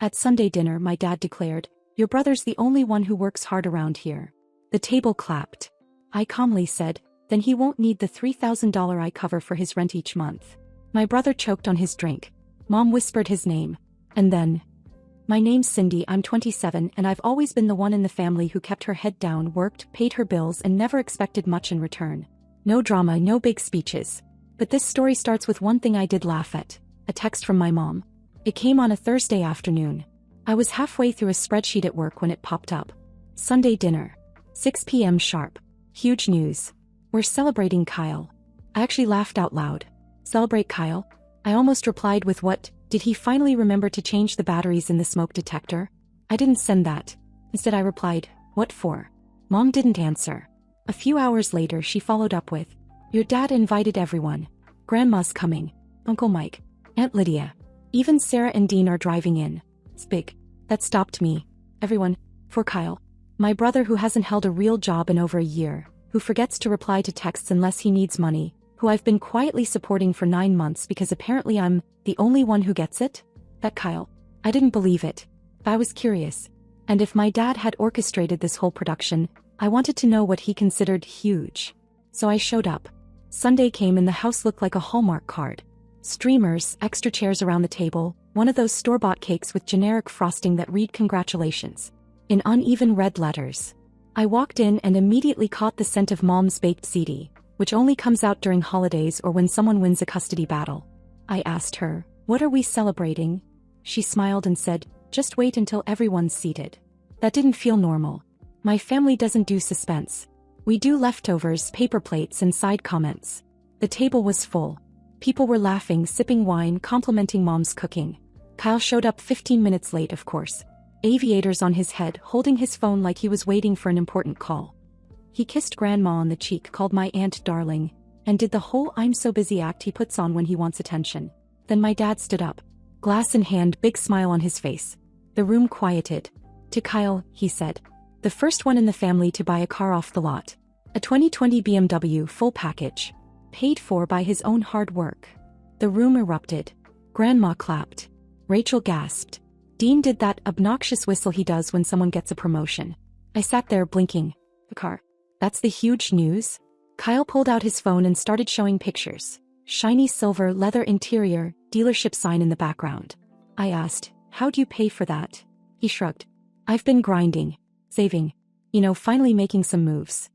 At Sunday dinner, my dad declared, "Your brother's the only one who works hard around here." The table clapped. I calmly said, "Then he won't need the $3,000 I cover for his rent each month." My brother choked on his drink. Mom whispered his name. And then, "My name's Cindy, I'm 27 and I've always been the one in the family who kept her head down, worked, paid her bills and never expected much in return. No drama, no big speeches. But this story starts with one thing I did laugh at. A text from my mom. It came on a Thursday afternoon. I was halfway through a spreadsheet at work when it popped up. Sunday dinner. 6 p.m. sharp. Huge news. We're celebrating Kyle. I actually laughed out loud. Celebrate Kyle? I almost replied with what, did he finally remember to change the batteries in the smoke detector? I didn't send that. Instead I replied, what for? Mom didn't answer. A few hours later she followed up with, your dad invited everyone. Grandma's coming. Uncle Mike. Aunt Lydia. Even Sarah and Dean are driving in. Big. That stopped me. Everyone. For Kyle. My brother who hasn't held a real job in over a year, who forgets to reply to texts unless he needs money, who I've been quietly supporting for 9 months because apparently I'm the only one who gets it? That Kyle. I didn't believe it. But I was curious. And if my dad had orchestrated this whole production, I wanted to know what he considered huge. So I showed up. Sunday came and the house looked like a Hallmark card. Streamers, extra chairs around the table, one of those store-bought cakes with generic frosting that read congratulations in uneven red letters. I walked in and immediately caught the scent of Mom's baked ziti, which only comes out during holidays or when someone wins a custody battle. I asked her, what are we celebrating? She smiled and said, just wait until everyone's seated. That didn't feel normal. My family doesn't do suspense. We do leftovers, paper plates and side comments. The table was full. People were laughing, sipping wine, complimenting Mom's cooking. Kyle showed up 15 minutes late, of course. Aviators on his head, holding his phone like he was waiting for an important call. He kissed Grandma on the cheek, called my aunt darling, and did the whole I'm so busy act he puts on when he wants attention. Then my dad stood up. Glass in hand, big smile on his face. The room quieted. To Kyle, he said. The first one in the family to buy a car off the lot. A 2020 BMW full package. Paid for by his own hard work. The room erupted. Grandma clapped. Rachel gasped. Dean did that obnoxious whistle he does when someone gets a promotion. I sat there blinking. The car. That's the huge news? Kyle pulled out his phone and started showing pictures. Shiny silver leather interior, dealership sign in the background. I asked, how do you pay for that? He shrugged. I've been grinding. Saving. Finally making some moves.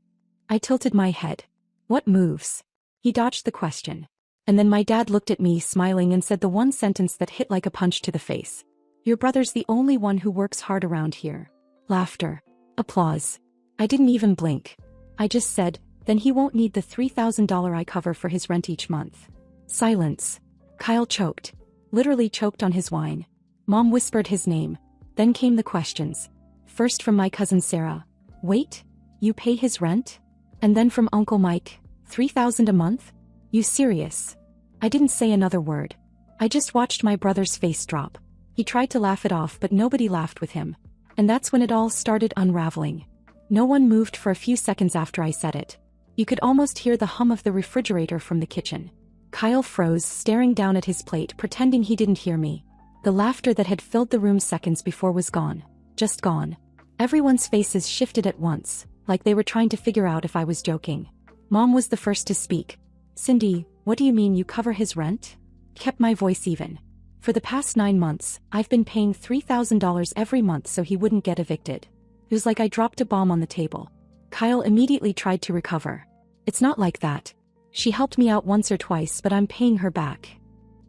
I tilted my head. What moves? He dodged the question. And then my dad looked at me smiling and said the one sentence that hit like a punch to the face. Your brother's the only one who works hard around here. Laughter. Applause. I didn't even blink. I just said, then he won't need the $3,000 I cover for his rent each month. Silence. Kyle choked. Literally choked on his wine. Mom whispered his name. Then came the questions. First from my cousin Sarah. Wait? You pay his rent? And then from Uncle Mike. $3,000 a month? You serious? I didn't say another word. I just watched my brother's face drop. He tried to laugh it off but nobody laughed with him. And that's when it all started unraveling. No one moved for a few seconds after I said it. You could almost hear the hum of the refrigerator from the kitchen. Kyle froze, staring down at his plate, pretending he didn't hear me. The laughter that had filled the room seconds before was gone. Just gone. Everyone's faces shifted at once, like they were trying to figure out if I was joking. Mom was the first to speak. Cindy, what do you mean you cover his rent? Kept my voice even. For the past 9 months, I've been paying $3,000 every month so he wouldn't get evicted. It was like I dropped a bomb on the table. Kyle immediately tried to recover. It's not like that. She helped me out once or twice but I'm paying her back.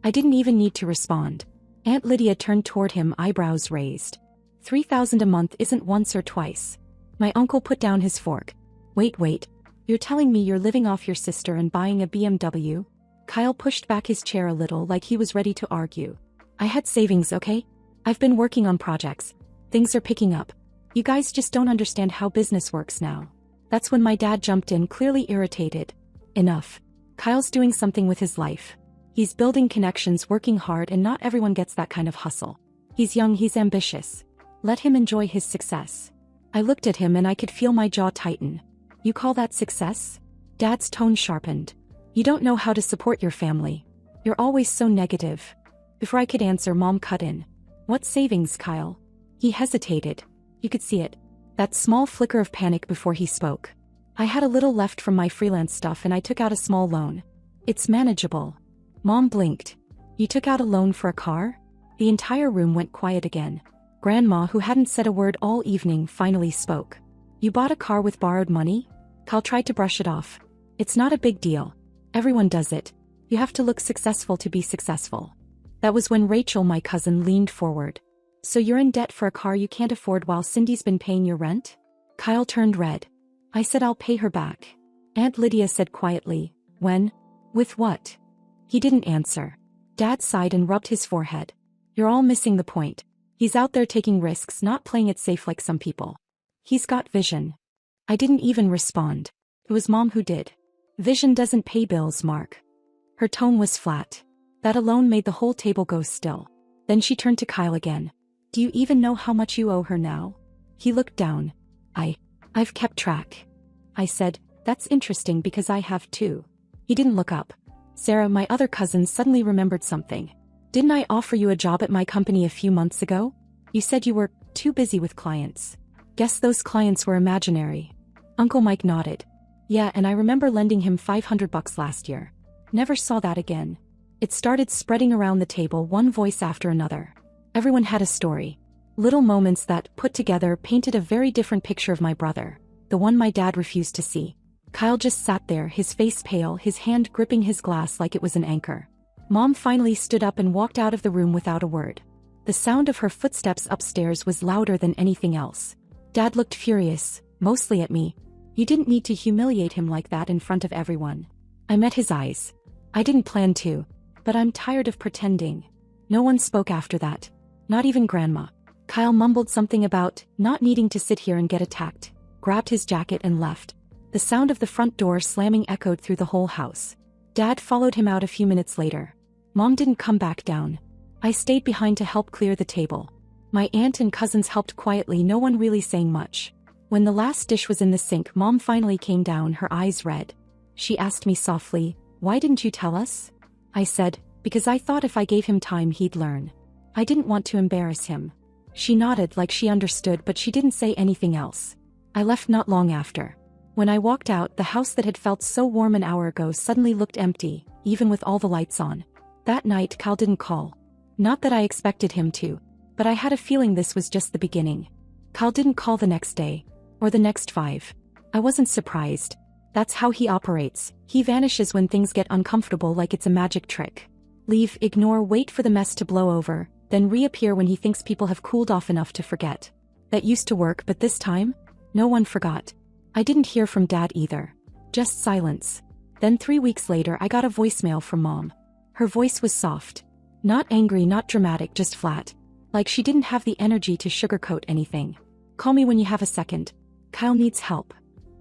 I didn't even need to respond. Aunt Lydia turned toward him, eyebrows raised. $3,000 a month isn't once or twice. My uncle put down his fork. Wait. You're telling me you're living off your sister and buying a BMW? Kyle pushed back his chair a little like he was ready to argue. I had savings, okay? I've been working on projects. Things are picking up. You guys just don't understand how business works now. That's when my dad jumped in, clearly irritated. Enough. Kyle's doing something with his life. He's building connections, working hard, and not everyone gets that kind of hustle. He's young, he's ambitious. Let him enjoy his success. I looked at him and I could feel my jaw tighten. You call that success? Dad's tone sharpened. You don't know how to support your family. You're always so negative. Before I could answer, Mom cut in. What savings, Kyle? He hesitated. You could see it. That small flicker of panic before he spoke. I had a little left from my freelance stuff and I took out a small loan. It's manageable. Mom blinked. You took out a loan for a car? The entire room went quiet again. Grandma, who hadn't said a word all evening, finally spoke. You bought a car with borrowed money? Kyle tried to brush it off. It's not a big deal. Everyone does it. You have to look successful to be successful. That was when Rachel, my cousin, leaned forward. So you're in debt for a car you can't afford while Cindy's been paying your rent? Kyle turned red. I said I'll pay her back. Aunt Lydia said quietly, when? With what? He didn't answer. Dad sighed and rubbed his forehead. You're all missing the point. He's out there taking risks, not playing it safe like some people. He's got vision. I didn't even respond. It was Mom who did. Vision doesn't pay bills, Mark. Her tone was flat. That alone made the whole table go still. Then she turned to Kyle again. Do you even know how much you owe her now? He looked down. I've kept track. I said, that's interesting because I have too. He didn't look up. Sarah, my other cousin, suddenly remembered something. Didn't I offer you a job at my company a few months ago? You said you were too busy with clients. Guess those clients were imaginary. Uncle Mike nodded. Yeah, and I remember lending him $500 last year. Never saw that again. It started spreading around the table, one voice after another. Everyone had a story. Little moments that, put together, painted a very different picture of my brother. The one my dad refused to see. Kyle just sat there, his face pale, his hand gripping his glass like it was an anchor. Mom finally stood up and walked out of the room without a word. The sound of her footsteps upstairs was louder than anything else. Dad looked furious, mostly at me. You didn't need to humiliate him like that in front of everyone. I met his eyes. I didn't plan to, but I'm tired of pretending. No one spoke after that. Not even Grandma. Kyle mumbled something about not needing to sit here and get attacked, grabbed his jacket and left. The sound of the front door slamming echoed through the whole house. Dad followed him out a few minutes later. Mom didn't come back down. I stayed behind to help clear the table. My aunt and cousins helped quietly, no one really saying much. When the last dish was in the sink, Mom finally came down, her eyes red. She asked me softly, why didn't you tell us? I said, because I thought if I gave him time he'd learn. I didn't want to embarrass him. She nodded like she understood, but she didn't say anything else. I left not long after. When I walked out, the house that had felt so warm an hour ago suddenly looked empty, even with all the lights on. That night, Kyle didn't call. Not that I expected him to, but I had a feeling this was just the beginning. Kyle didn't call the next day, or the next 5. I wasn't surprised. That's how he operates. He vanishes when things get uncomfortable like it's a magic trick. Leave, ignore, wait for the mess to blow over, then reappear when he thinks people have cooled off enough to forget. That used to work, but this time? No one forgot. I didn't hear from Dad either. Just silence. Then 3 weeks later I got a voicemail from Mom. Her voice was soft. Not angry, not dramatic, just flat. Like she didn't have the energy to sugarcoat anything. Call me when you have a second. Kyle needs help.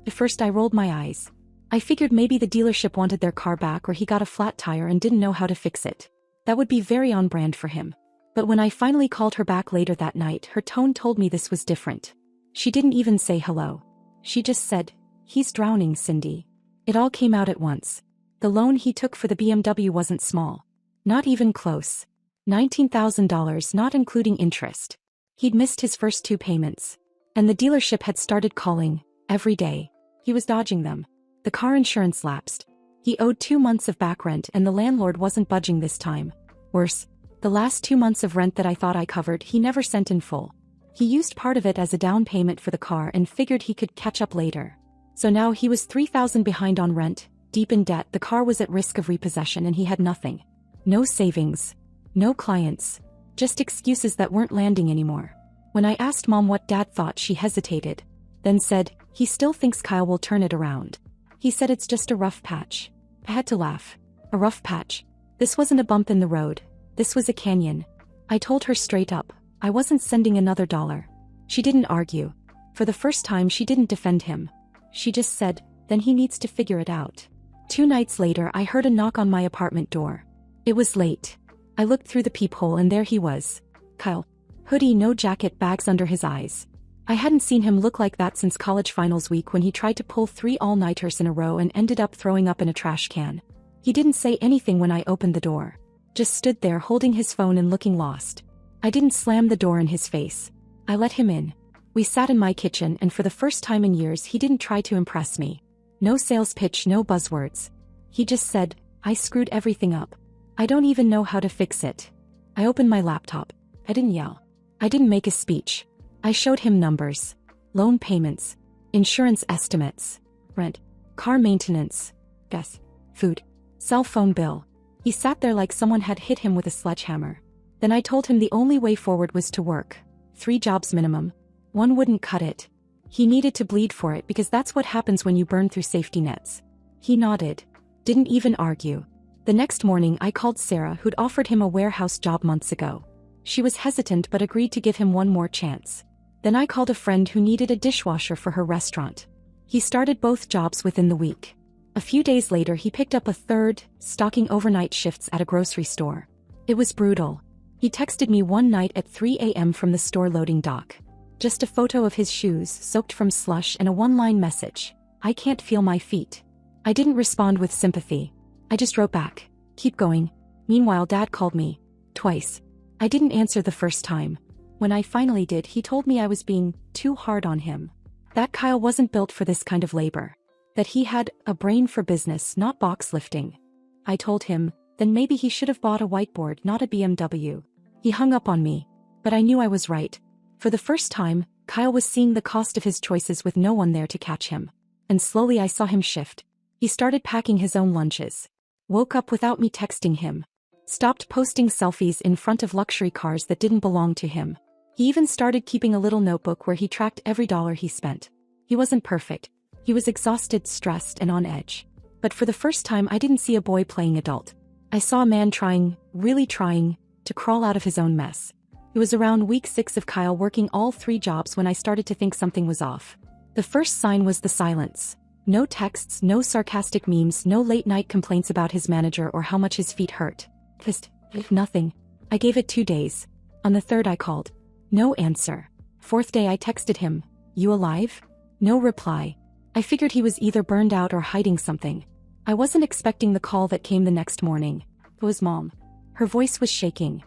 At first I rolled my eyes. I figured maybe the dealership wanted their car back or he got a flat tire and didn't know how to fix it. That would be very on brand for him. But when I finally called her back later that night, her tone told me this was different. She didn't even say hello. She just said, he's drowning, Cindy. It all came out at once. The loan he took for the BMW wasn't small. Not even close. $19,000, not including interest. He'd missed his first 2 payments. And the dealership had started calling, every day. He was dodging them. The car insurance lapsed. He owed 2 months of back rent and the landlord wasn't budging this time. Worse, the last 2 months of rent that I thought I covered he never sent in full. He used part of it as a down payment for the car and figured he could catch up later. So now he was $3,000 behind on rent, deep in debt, the car was at risk of repossession and he had nothing. No savings. No clients. Just excuses that weren't landing anymore. When I asked Mom what Dad thought, she hesitated. Then said, he still thinks Kyle will turn it around. He said it's just a rough patch. I had to laugh. A rough patch. This wasn't a bump in the road. This was a canyon. I told her straight up, I wasn't sending another dollar. She didn't argue. For the first time she didn't defend him. She just said, then he needs to figure it out. 2 nights later I heard a knock on my apartment door. It was late. I looked through the peephole and there he was. Kyle. Hoodie, no jacket, bags under his eyes. I hadn't seen him look like that since college finals week when he tried to pull 3 all-nighters in a row and ended up throwing up in a trash can. He didn't say anything when I opened the door. Just stood there holding his phone and looking lost. I didn't slam the door in his face. I let him in. We sat in my kitchen, and for the first time in years he didn't try to impress me. No sales pitch, no buzzwords. He just said, "I screwed everything up. I don't even know how to fix it." I opened my laptop. I didn't yell. I didn't make a speech. I showed him numbers. Loan payments. Insurance estimates. Rent. Car maintenance. Gas. Food. Cell phone bill. He sat there like someone had hit him with a sledgehammer. Then I told him the only way forward was to work. 3 jobs minimum. 1 wouldn't cut it. He needed to bleed for it because that's what happens when you burn through safety nets. He nodded. Didn't even argue. The next morning I called Sarah, who'd offered him a warehouse job months ago. She was hesitant but agreed to give him one more chance. Then I called a friend who needed a dishwasher for her restaurant. He started both jobs within the week. A few days later he picked up a third, stocking overnight shifts at a grocery store. It was brutal. He texted me one night at 3 a.m. from the store loading dock. Just a photo of his shoes soaked from slush and a one-line message. "I can't feel my feet." I didn't respond with sympathy. I just wrote back, "Keep going." Meanwhile, Dad called me. Twice. I didn't answer the first time. When I finally did, he told me I was being too hard on him. That Kyle wasn't built for this kind of labor. That he had a brain for business, not box lifting. I told him, then maybe he should have bought a whiteboard, not a BMW. He hung up on me. But I knew I was right. For the first time, Kyle was seeing the cost of his choices with no one there to catch him. And slowly I saw him shift. He started packing his own lunches. Woke up without me texting him. Stopped posting selfies in front of luxury cars that didn't belong to him. He even started keeping a little notebook where he tracked every dollar he spent. He wasn't perfect. He was exhausted, stressed, and on edge. But for the first time I didn't see a boy playing adult. I saw a man trying, really trying, to crawl out of his own mess. It was around week 6 of Kyle working all 3 jobs when I started to think something was off. The first sign was the silence. No texts, no sarcastic memes, no late-night complaints about his manager or how much his feet hurt. Just nothing. I gave it 2 days. On the 3rd I called. No answer. 4th day I texted him, "You alive?" No reply. I figured he was either burned out or hiding something. I wasn't expecting the call that came the next morning. It was Mom. Her voice was shaking.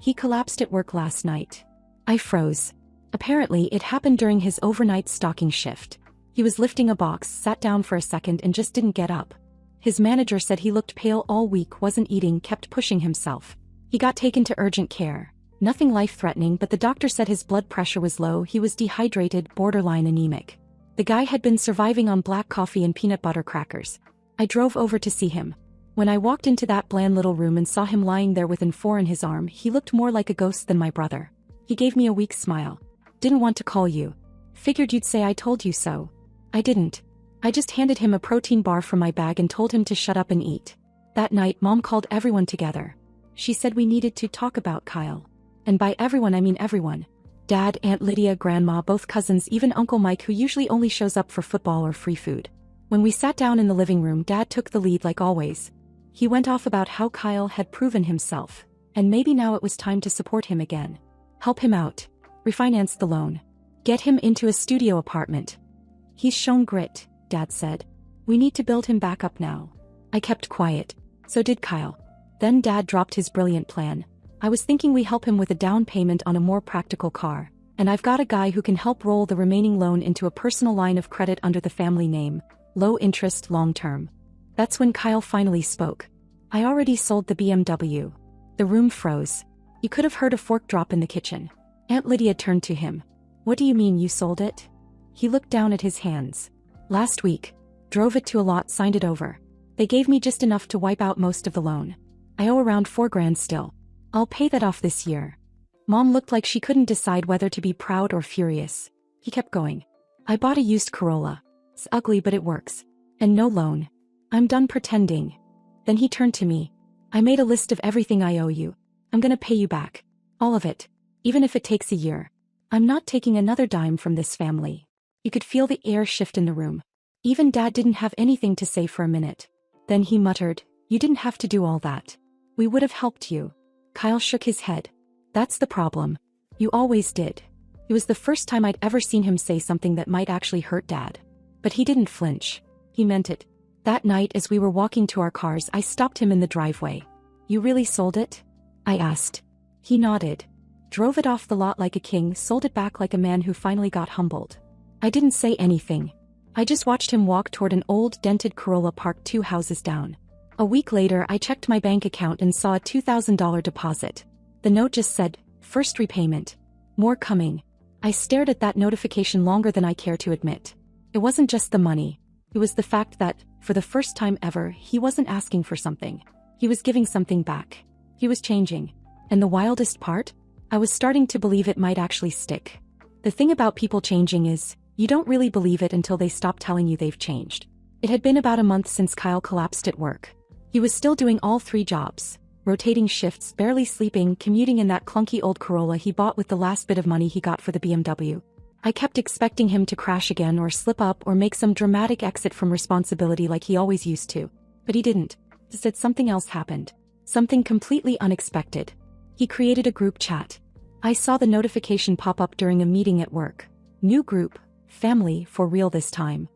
"He collapsed at work last night." I froze. Apparently it happened during his overnight stocking shift. He was lifting a box, sat down for a second and just didn't get up. His manager said he looked pale all week, wasn't eating, kept pushing himself. He got taken to urgent care. Nothing life-threatening, but the doctor said his blood pressure was low, he was dehydrated, borderline anemic. The guy had been surviving on black coffee and peanut butter crackers. I drove over to see him. When I walked into that bland little room and saw him lying there with an IV in his arm, he looked more like a ghost than my brother. He gave me a weak smile. "Didn't want to call you. Figured you'd say I told you so." I didn't. I just handed him a protein bar from my bag and told him to shut up and eat. That night Mom called everyone together. She said we needed to talk about Kyle. And by everyone I mean everyone. Dad, Aunt Lydia, Grandma, both cousins, even Uncle Mike, who usually only shows up for football or free food. When we sat down in the living room, Dad took the lead like always. He went off about how Kyle had proven himself. And maybe now it was time to support him again. Help him out. Refinance the loan. Get him into a studio apartment. "He's shown grit," Dad said. "We need to build him back up now." I kept quiet. So did Kyle. Then Dad dropped his brilliant plan. "I was thinking we help him with a down payment on a more practical car. And I've got a guy who can help roll the remaining loan into a personal line of credit under the family name. Low interest, long term." That's when Kyle finally spoke. "I already sold the BMW." The room froze. You could have heard a fork drop in the kitchen. Aunt Lydia turned to him. "What do you mean you sold it?" He looked down at his hands. "Last week. Drove it to a lot, signed it over. They gave me just enough to wipe out most of the loan. I owe around $4,000 still. I'll pay that off this year." Mom looked like she couldn't decide whether to be proud or furious. He kept going. "I bought a used Corolla. It's ugly but it works. And no loan. I'm done pretending." Then he turned to me. "I made a list of everything I owe you. I'm gonna pay you back. All of it. Even if it takes a year. I'm not taking another dime from this family." You could feel the air shift in the room. Even Dad didn't have anything to say for a minute. Then he muttered, "You didn't have to do all that. We would have helped you." Kyle shook his head. "That's the problem. You always did." It was the first time I'd ever seen him say something that might actually hurt Dad. But he didn't flinch. He meant it. That night as we were walking to our cars, I stopped him in the driveway. "You really sold it?" I asked. He nodded. drove it off the lot like a king, sold it back like a man who finally got humbled. I didn't say anything. I just watched him walk toward an old dented Corolla parked 2 houses down. A week later, I checked my bank account and saw a $2,000 deposit. The note just said, "First repayment. More coming." I stared at that notification longer than I care to admit. It wasn't just the money. It was the fact that, for the first time ever, he wasn't asking for something. He was giving something back. He was changing. And the wildest part? I was starting to believe it might actually stick. The thing about people changing is, you don't really believe it until they stop telling you they've changed. It had been about a month since Kyle collapsed at work. He was still doing all 3 jobs, rotating shifts, barely sleeping, commuting in that clunky old Corolla he bought with the last bit of money he got for the BMW. I kept expecting him to crash again or slip up or make some dramatic exit from responsibility like he always used to. But he didn't. Instead, something else happened. Something completely unexpected. He created a group chat. I saw the notification pop up during a meeting at work. New group, family for real this time.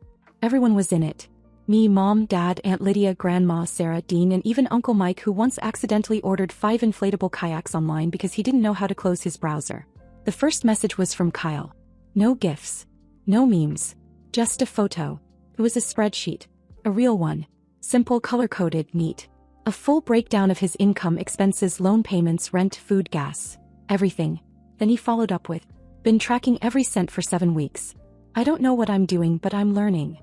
Everyone was in it. Me, Mom, Dad, Aunt Lydia, Grandma, Sarah, Dean, and even Uncle Mike, who once accidentally ordered 5 inflatable kayaks online because he didn't know how to close his browser. The first message was from Kyle. No gifs. No memes. Just a photo. It was a spreadsheet. A real one. Simple, color-coded, neat. A full breakdown of his income, expenses, loan payments, rent, food, gas. Everything. Then he followed up with, "Been tracking every cent for 7 weeks. I don't know what I'm doing, but I'm learning."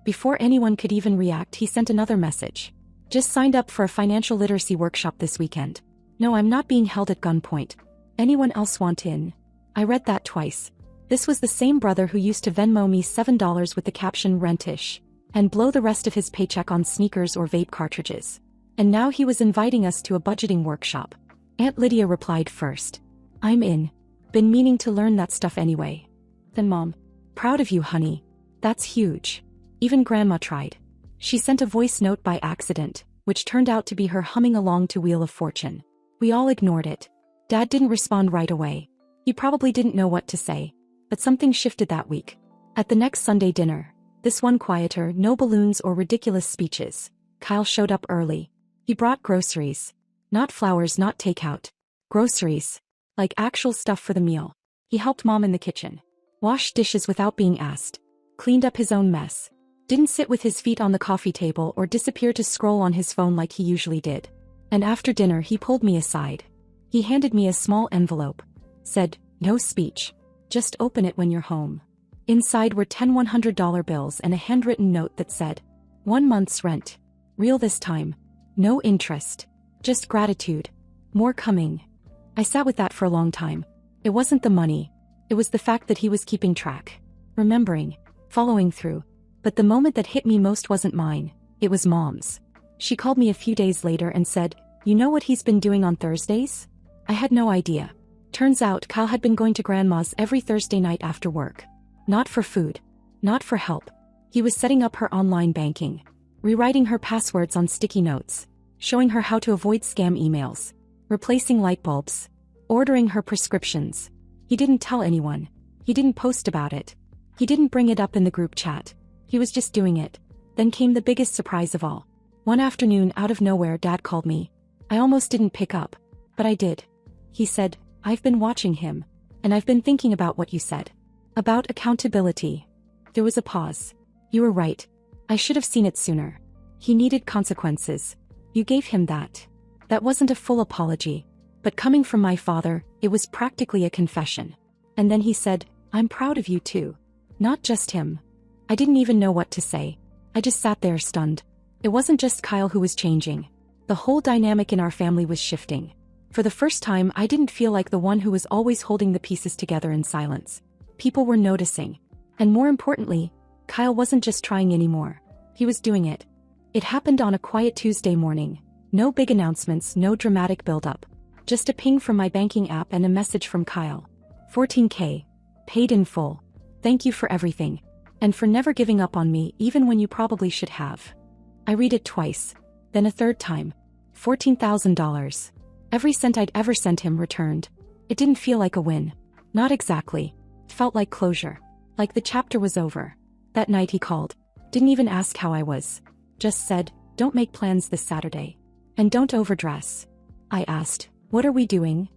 Before anyone could even react, he sent another message. "Just signed up for a financial literacy workshop this weekend. No, I'm not being held at gunpoint. Anyone else want in?" I read that twice. This was the same brother who used to Venmo me $7 with the caption "rentish" and blow the rest of his paycheck on sneakers or vape cartridges. And now he was inviting us to a budgeting workshop. Aunt Lydia replied first. "I'm in. Been meaning to learn that stuff anyway." Then Mom. "Proud of you, honey. That's huge." Even Grandma tried. She sent a voice note by accident, which turned out to be her humming along to Wheel of Fortune. We all ignored it. Dad didn't respond right away. He probably didn't know what to say. But something shifted that week. At the next Sunday dinner, this one quieter, no balloons or ridiculous speeches, Kyle showed up early. He brought groceries. Not flowers, not takeout. Groceries. Like actual stuff for the meal. He helped Mom in the kitchen. Washed dishes without being asked. Cleaned up his own mess. Didn't sit with his feet on the coffee table or disappear to scroll on his phone like he usually did. And after dinner he pulled me aside. He handed me a small envelope. Said, "No speech. Just open it when you're home." Inside were 10 $100 bills and a handwritten note that said, "1 month's rent. Real this time. No interest. Just gratitude. More coming." I sat with that for a long time. It wasn't the money. It was the fact that he was keeping track. Remembering. Following through. But the moment that hit me most wasn't mine. It was Mom's. She called me a few days later and said, "You know what he's been doing on Thursdays?" I had no idea. Turns out Kyle had been going to Grandma's every Thursday night after work. Not for food. Not for help. He was setting up her online banking. Rewriting her passwords on sticky notes. Showing her how to avoid scam emails. Replacing light bulbs. Ordering her prescriptions. He didn't tell anyone. He didn't post about it. He didn't bring it up in the group chat. He was just doing it. Then came the biggest surprise of all. One afternoon, out of nowhere, Dad called me. I almost didn't pick up. But I did. He said, "I've been watching him. And I've been thinking about what you said. About accountability." There was a pause. "You were right. I should have seen it sooner. He needed consequences. You gave him that." That wasn't a full apology. But coming from my father, it was practically a confession. And then he said, "I'm proud of you too." Not just him. I didn't even know what to say. I just sat there stunned. It wasn't just Kyle who was changing. The whole dynamic in our family was shifting. For the first time, I didn't feel like the one who was always holding the pieces together in silence. People were noticing. And more importantly, Kyle wasn't just trying anymore. He was doing it. It happened on a quiet Tuesday morning. No big announcements, no dramatic build-up. Just a ping from my banking app and a message from Kyle. 14K. Paid in full. Thank you for everything. And for never giving up on me even when you probably should have. I read it twice. Then a third time. $14,000. Every cent I'd ever sent him returned. It didn't feel like a win. Not exactly. It felt like closure. Like the chapter was over. That night he called. Didn't even ask how I was. Just said, "Don't make plans this Saturday. And don't overdress." I asked, "What are we doing?"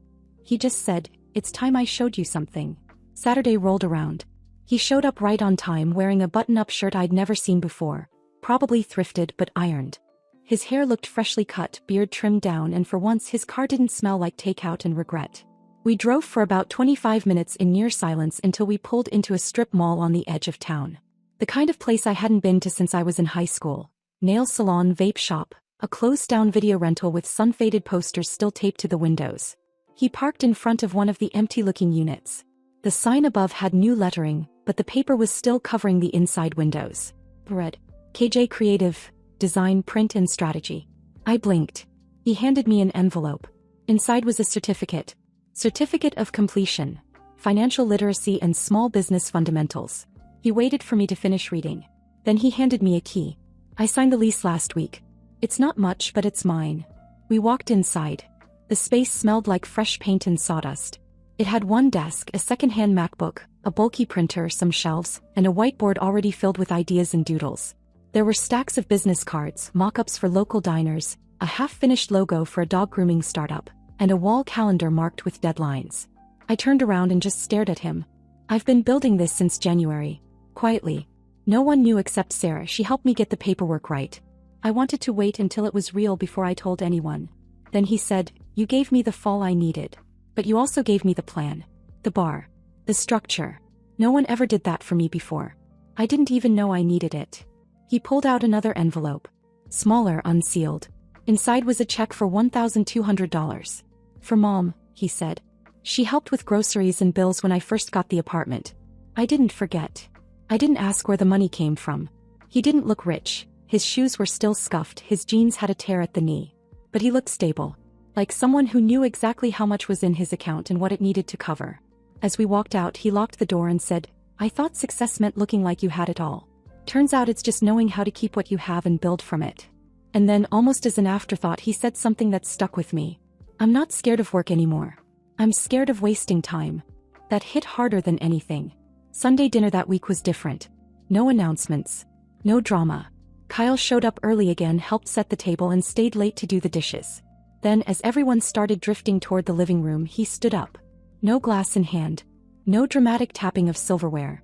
He just said, it's time I showed you something. Saturday rolled around. He showed up right on time wearing a button-up shirt I'd never seen before, probably thrifted but ironed. His hair looked freshly cut, beard trimmed down, and for once his car didn't smell like takeout and regret. We drove for about 25 minutes in near silence until we pulled into a strip mall on the edge of town. The kind of place I hadn't been to since I was in high school. Nail salon, vape shop, a closed-down video rental with sun-faded posters still taped to the windows. He parked in front of one of the empty-looking units. The sign above had new lettering, but the paper was still covering the inside windows. Read, KJ Creative, Design, Print and Strategy. I blinked. He handed me an envelope. Inside was a certificate. Certificate of Completion, Financial Literacy and Small Business Fundamentals. He waited for me to finish reading. Then he handed me a key. I signed the lease last week. It's not much, but it's mine. We walked inside. The space smelled like fresh paint and sawdust. It had one desk, a second-hand MacBook, a bulky printer, some shelves, and a whiteboard already filled with ideas and doodles. There were stacks of business cards, mock-ups for local diners, a half-finished logo for a dog grooming startup, and a wall calendar marked with deadlines. I turned around and just stared at him. I've been building this since January. Quietly. No one knew except Sarah. She helped me get the paperwork right. I wanted to wait until it was real before I told anyone. Then he said, "You gave me the fall I needed. But you also gave me the plan. The bar. The structure. No one ever did that for me before. I didn't even know I needed it." He pulled out another envelope. Smaller, unsealed. Inside was a check for $1,200. "For Mom," he said. "She helped with groceries and bills when I first got the apartment." I didn't forget. I didn't ask where the money came from. He didn't look rich. His shoes were still scuffed, his jeans had a tear at the knee. But he looked stable. Like someone who knew exactly how much was in his account and what it needed to cover. As we walked out, he locked the door and said, "I thought success meant looking like you had it all. Turns out it's just knowing how to keep what you have and build from it." And then, almost as an afterthought, he said something that stuck with me. "I'm not scared of work anymore. I'm scared of wasting time." That hit harder than anything. Sunday dinner that week was different. No announcements. No drama. Kyle showed up early again, helped set the table, and stayed late to do the dishes. Then, as everyone started drifting toward the living room, he stood up. No glass in hand. No dramatic tapping of silverware.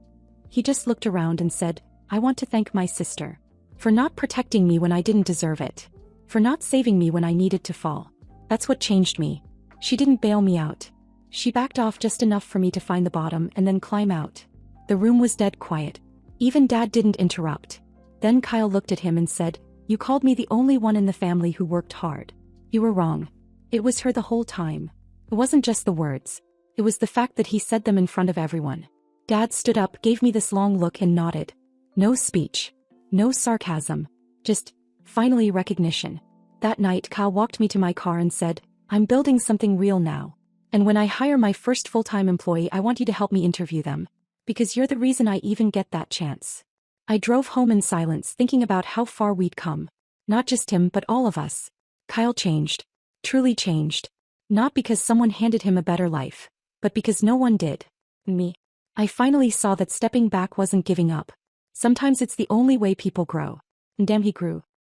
He just looked around and said, "I want to thank my sister. For not protecting me when I didn't deserve it. For not saving me when I needed to fall. That's what changed me. She didn't bail me out. She backed off just enough for me to find the bottom and then climb out." The room was dead quiet. Even Dad didn't interrupt. Then Kyle looked at him and said, "You called me the only one in the family who worked hard. You were wrong. It was her the whole time." It wasn't just the words. It was the fact that he said them in front of everyone. Dad stood up, gave me this long look and nodded. No speech. No sarcasm. Just, finally, recognition. That night Kyle walked me to my car and said, "I'm building something real now. And when I hire my first full-time employee, I want you to help me interview them. Because you're the reason I even get that chance." I drove home in silence, thinking about how far we'd come. Not just him, but all of us. Kyle changed. Truly changed. Not because someone handed him a better life, but because no one did. Me. I finally saw that stepping back wasn't giving up. Sometimes it's the only way people grow. And damn, he grew.